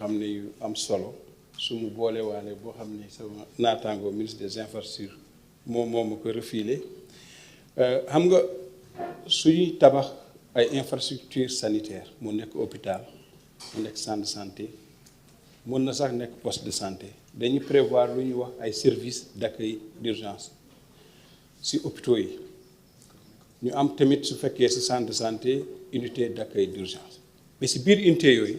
xam ne yu am solo su mu boole waale boo xam ne sama naataangoo ministre des infrastructures moo ma ko refilé xam nga suñuy tabax ay infrastructures sanitaires mu nekk hôpital mu nekk centre de santé mën na sax nekk poste de santé dañuy prévoir lu ñuy wax ay services d'accueil d'urgence ci hôpitaux yi ñu am tamit su fekkee ci centre de santé unité d'accueil d'urgence mais ci biir unité yooyu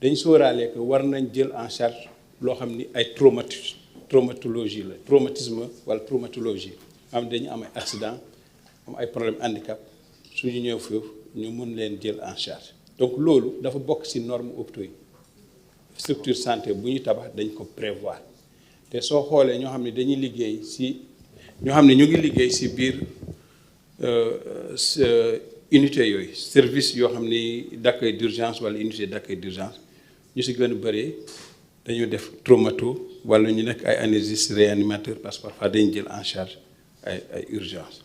dañ sóoraale que war nañ jël en charge loo xam ni ay traumatologie la traumatisme wala traumatologie am dañu am ay accident am ay problème handicap suñu ñëw foofu ñu mun leen jël en charge donc loolu dafa bokk ci norme hôpitaux yi structure santé bu ñu tabax dañ ko prévoir te soo xoolee ñoo xam ne dañuy liggéey ci ñoo xam ne ñu ngi liggéey ci biir unité yooyu service yoo xam ni d'accueil d'urgence wala unité d'accueil d'urgence ñu ci gën a bëree dañu def traumato wala ñu nekk ay anesthésiste réanimateur parce que parfois dañu jël en charge ay urgence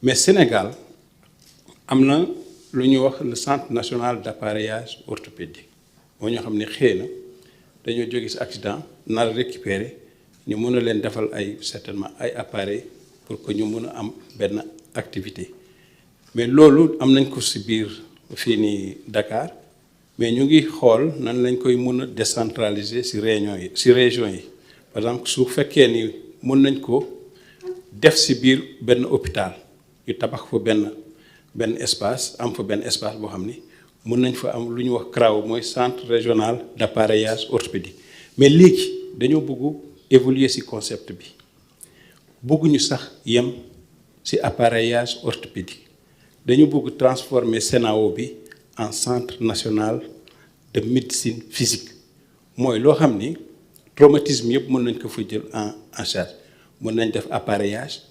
mais Sénégal am na lu ñuy wax le centre national d'appareillage orthopédique moo ñoo xam ne xëy na dañoo jóge ci accident nar a récupérer ñu mën a leen defal ay certainement ay appareils pour que ñu mën a am benn activité mais loolu am nañ ko ci biir fii nii Dakar mais ñu ngi xool nan lañ koy mën a décentraliser ci région yi par exemple su fekkee ni mën nañ ko def ci biir benn hôpital ñu tabax fa benn espace am fa benn espace boo xam ni mën nañ fa am lu ñuy wax CRAO mooy centre régional d'appareillage orthopédique mais léegi dañoo bëgg évoluer ci concept bi bëgguñu sax yem ci appareillage orthopédique dañu bëgg transformer CNAO bi en centre national de médecine physique mooy loo xam ni traumatisme yëpp mën nañ ko fa jël en charge mën nañ def appareillage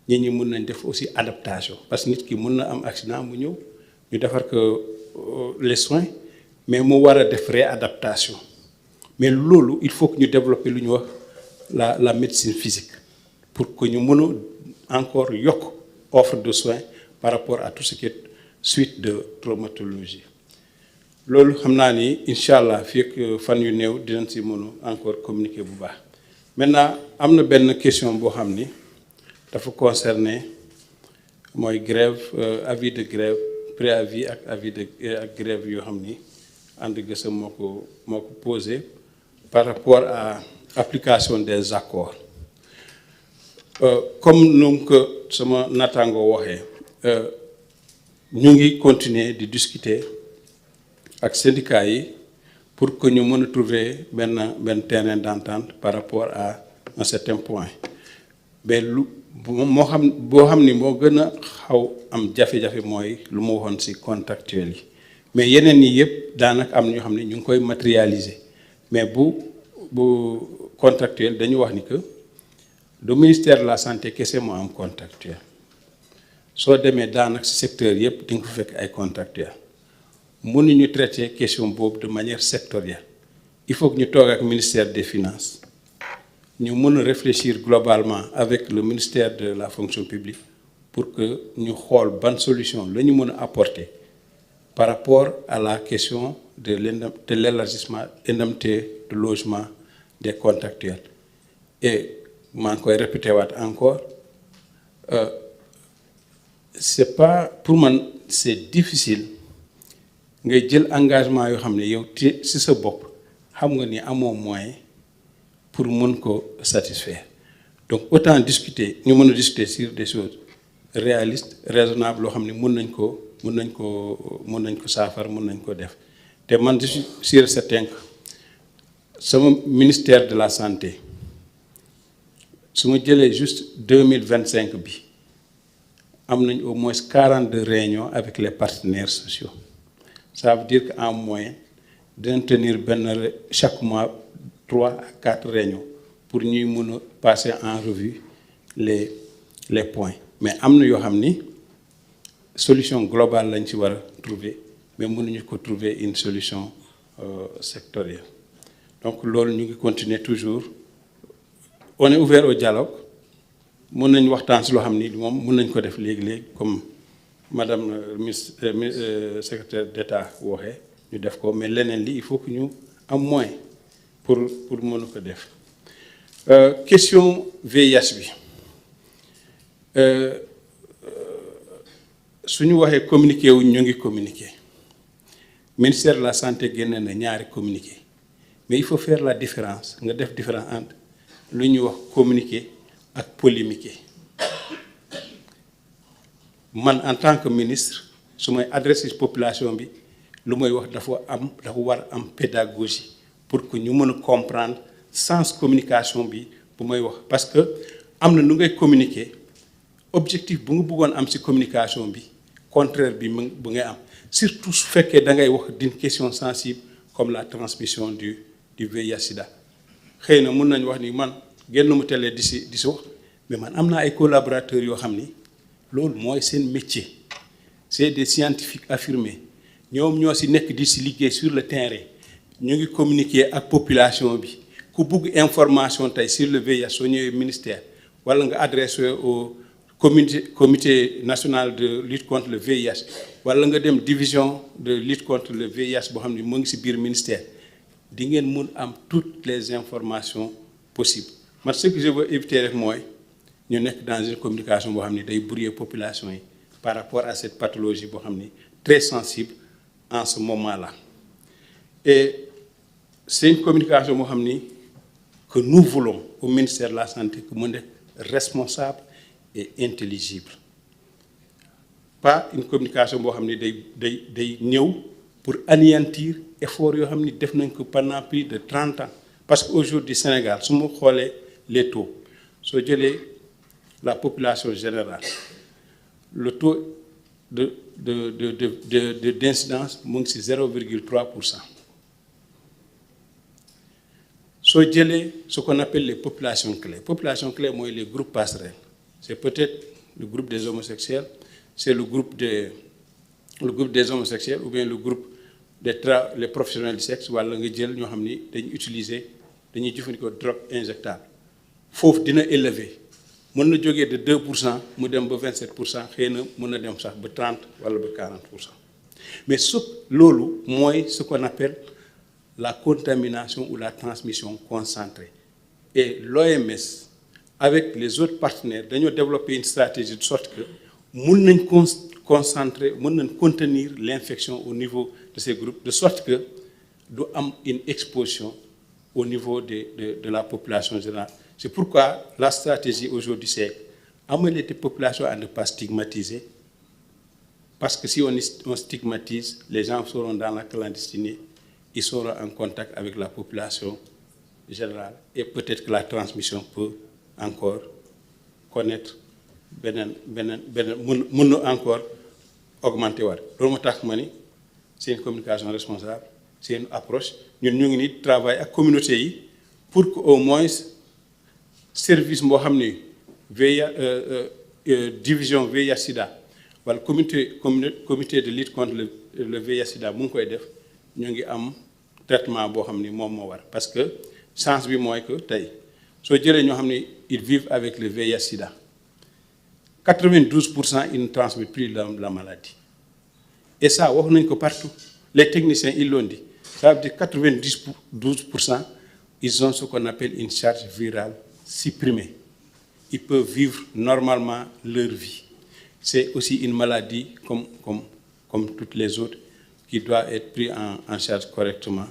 nit ñi mën nañ def aussi adaptation parce que nit ki mën na am accident mu ñëw ñu defar ko les soins mais mu war a def réadaptation mais loolu il faut que ñu développer lu ñu wax la médecine physique pour que ñu mën a encore yokk offre de soins par rapport à tout ce qui est suite de traumatologie loolu xam naa ni incha allah fii ak fan yu néew dinañ ci mën a encore communiquer bu baax maintenant am na benn question boo xam ni dafa concerner mooy grève avis de grève préavis ak avis de ak grève yoo xam ni And Gueusseum moo ko posé par rapport à application des accords comme nu ko sama nattaangoo waxee ñu ngi continuer di discuter ak syndicats yi pour que ñu mën a trouver benn terrain d'entente par rapport à un certain point mais lu boo xam ni moo gën a xaw am jafe-jafe mooy lu ma waxoon ci contractuel yi mais yeneen yi yëpp daanaka am na ñoo xam ne ñu ngi koy matérialiser mais bu contractuel dañu wax ni que du ministère de la santé kese moo am contractuel soo demee daanaka ci secteur yëpp di nga fa fekk ay contractuel mënuñu traiter question boobu de manière sectorielle il faut que ñu toog ak ministère des finances ñu mën a réfléchir globalement avec le ministère de la fonction publique pour que ñu xool ban solution la ñu mën a apporter par rapport à la question de l'élargissement indemnité de logement des contractuels et maa ngi koy répéter waat encore c'est pas pour man c'est difficile ngay jël engagement yoo xam ne yow ci sa bopp xam nga ni amoo moyen pour mën ko satisfaire donc autant discuter ñu mën a discuter sur des choses réalistes raisonnables loo xam ne mën nañ ko saafara mën nañ ko def te man je suis sûr certain que sama ministère de la santé su ma jëlee juste 2025 bi am nañ au moins 42 réunions avec les partenaires sociaux ça veut dire qu'en moyenne dinañ tenir chaque mois 3 à 4 réunions pour ñuy mën a passer en revue les points mais am na yoo xam ni solution globale lañ ci war a trouver mais mënuñu ko trouver une solution sectorielle donc loolu ñu ngi continuer toujours on est ouvert au dialogue mën nañu waxtaan ci loo xam ni moom mën nañ ko def léegi comme madame ministre secrétaire d'État waxee ñu def ko mais leneen li il faut que ñu am moyen pour mën ko def question VIH bi suñu waxee communiqué wu ñu ngi communiqué ministère de la santé génne na ñaari communiqué mais il faut faire la différence nga def différence entre lu ñuy wax communiqué ak polémiquer. Man en tant que ministre su may adressé population bi lu may wax dafa war am pédagogie pour que ñu mën a comprendre sens communication bi bu may wax parce que am na nu ngay communiquer objectif bu nga bëggoon am ci communication bi contraire bi bu ngay am surtout su fekkee da ngay wax d'une question sensible comme la transmission du VIH/Sida xëy na mën nañu wax ni man génn mu télé di si wax mais man am naa ay collaborateurs yoo xam ni loolu mooy seen métier c'est des scientifiques affirmés ñoom ñoo si nekk di si liggéey sur le terrain ñu ngi communiquer ak population bi ku bugg information tey sur le VIH soo ñëwee ministère wala nga adressé au comité national de lutte contre le VIH wala nga dem division de lutte contre le VIH boo xam ne mu ngi si biir ministère di ngeen mun am toutes les informations possibles man ce que je veux éviter rek mooy ñu nekk dans une communication boo xam ne day brouiller population yi par rapport à cette pathologie boo xam ni très sensible en ce moment-là et c'est une communication boo xam ni que nous voulons au ministère de la santé que mu nekk responsable et intelligible pas une communication boo xam ni day ñëw pour anéantir effort yoo xam ni def nañ ko pendant plus de 30 ans parce que aujourd'hui Sénégal su ma xoolee les taux soo jëlee la population générale le taux d'incidence mu ngi ci 0,3%. soo jëlee ce qu'on appelle les populations clés mooy les groupes passerelles c'est peut-être le groupe des homosexuels c'est le groupe des homosexuels ou bien le groupe les professionnels du sexe wala nga jël ñoo xam ni dañuy jëfandikoo drogue injectable foofu dina élevé mën na jógee de 2% mu dem ba 27% xëy na mën na dem sax ba 30 wala ba 40%. mais loolu mooy ce qu'on appelle la contamination ou la transmission concentrée et l'OMS avec les autres partenaires dañoo développer une stratégie de sorte que mën nañ concentrer mën nañ contenir l'infection au niveau de ces groupes de sorte que du am une exposition au niveau de la population générale. C'est pourquoi la stratégie aujourd'hui c'est amener les populations à ne pas stigmatiser parce que si on stigmatise les gens seront dans la clandestinité, ils seront en contact avec la population générale et peut-être que la transmission peut encore connaître mën na encore augmenter waat loolu moo tax ma ni c'est une communication responsable c'est une approche ñun ñu ngi ni travail ak communauté yi pour que au moins service boo xam ni division VIH/Sida wala comité de lutte contre le VIH/Sida mu ngi koy def ñu ngi am traitement boo xam ni moom moo war parce que chance bi mooy que tey soo jëlee ñoo xam ni ils vivent avec le VIH/Sida 92% ils ne transmettent plus la maladie et ça wax nañ ko partout les techniciens ils l'ont dit ça veut dire 92% ils ont ce qu'on appelle une charge virale supprimée ils peuvent vivre normalement leur vie c'est aussi une maladie comme toutes les autres qui doit être pris en charge correctement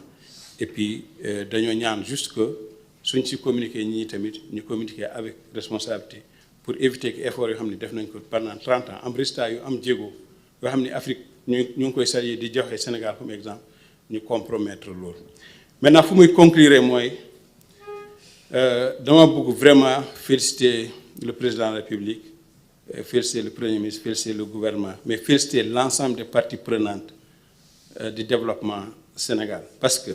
et puis dañoo ñaan juste que suñ ci communiquer ñi tamit ñu communiquer avec responsabilité pour éviter que effort yoo xam ne def nañ ko pendant 30 ans am résultat yu am jéego yoo xam ne Afrique ñu ngi koy saluer di joxe Sénégal comme exemple ñu compromettre loolu. maintenant fu muy conclure mooy dama bëgg vraiment féliciter le président de la République féliciter le premier ministre féliciter le gouvernement mais féliciter l'ensemble des parties prenantes du développement Sénégal parce que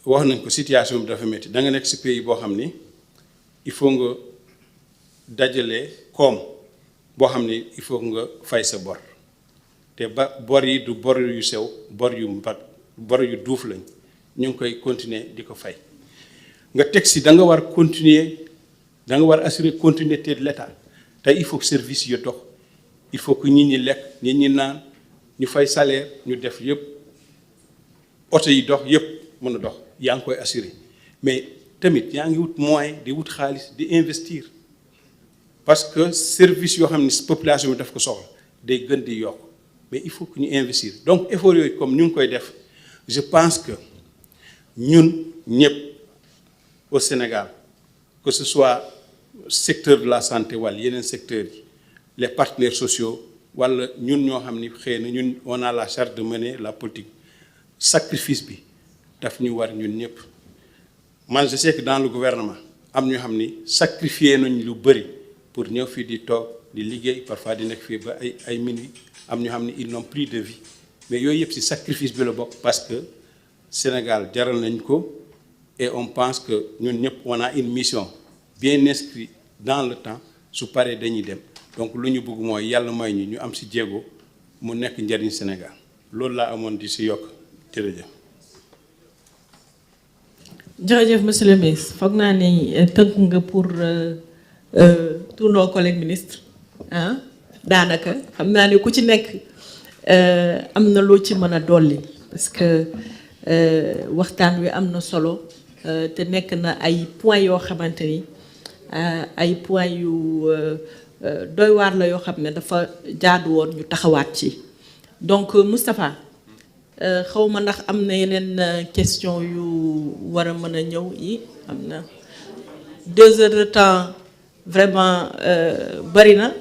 wax nañ ko situation bi dafa métti da nga nekk ci pays boo xam ni il faut nga dajale koom boo xam ni il faut nga fay sa bor te bor yi du bor yu sew bor yu mag bor yu duuf lañ ñu ngi koy continuer di ko fay nga teg ci da nga war continuer da nga war assurer continuité de l'État te il faut que service yu dox il faut que nit ñi lekk nit ñi naan ñu fay salaire ñu def yëpp oto yi dox yëpp mën a dox yaa ngi koy assurer mais tamit yaa ngi wut moyen di wut xaalis di investir parce que service yoo xam ne population bi daf ko soxla day gën di yokk mais il faut que ñu investir donc effort yooyu comme ñu ngi koy def je pense que ñun ñëpp au Sénégal que ce soit secteur de la santé wala yeneen secteurs yi les partenaires sociaux wala ñun ñoo xam ni xëy na ñun on a la charge de mener la politique sacrifice bi daf ñu war ñun ñëpp man je sais que dans le gouvernement am ñoo xam ni sacrifié nañ lu bëri pour ñëw fii di toog di liggéey parfois di nekk fii ba ay minuit am ñoo xam ni ils n'ont plus de vie mais yooyu yëpp ci sacrifice bi la bokk parce que Sénégal jaral nañ ko et on pense que ñun ñëpp on a une mission bien inscrite dans le temps su paree dañuy dem donc lu ñu bëgg mooy yàlla may ñu am ci jéego mu nekk njariñ Sénégal loolu laa amoon di ci yokk jërëjëf. jërëjëf monsieur le ministre foog naa ni tënk nga pour tous nos collègues ministres ah daanaka xam naa ne ku ci nekk am na loo ci mën a dolli parce que waxtaan wi am na solo te nekk na ay points yoo xamante ni ay points yu doy waar la yoo xam ne dafa jaadu woon ñu taxawaat ci donc Moustapha xaw ma ndax am na yeneen question yu war a mën a ñëw yi am na 2 heures de temps vraiment bari na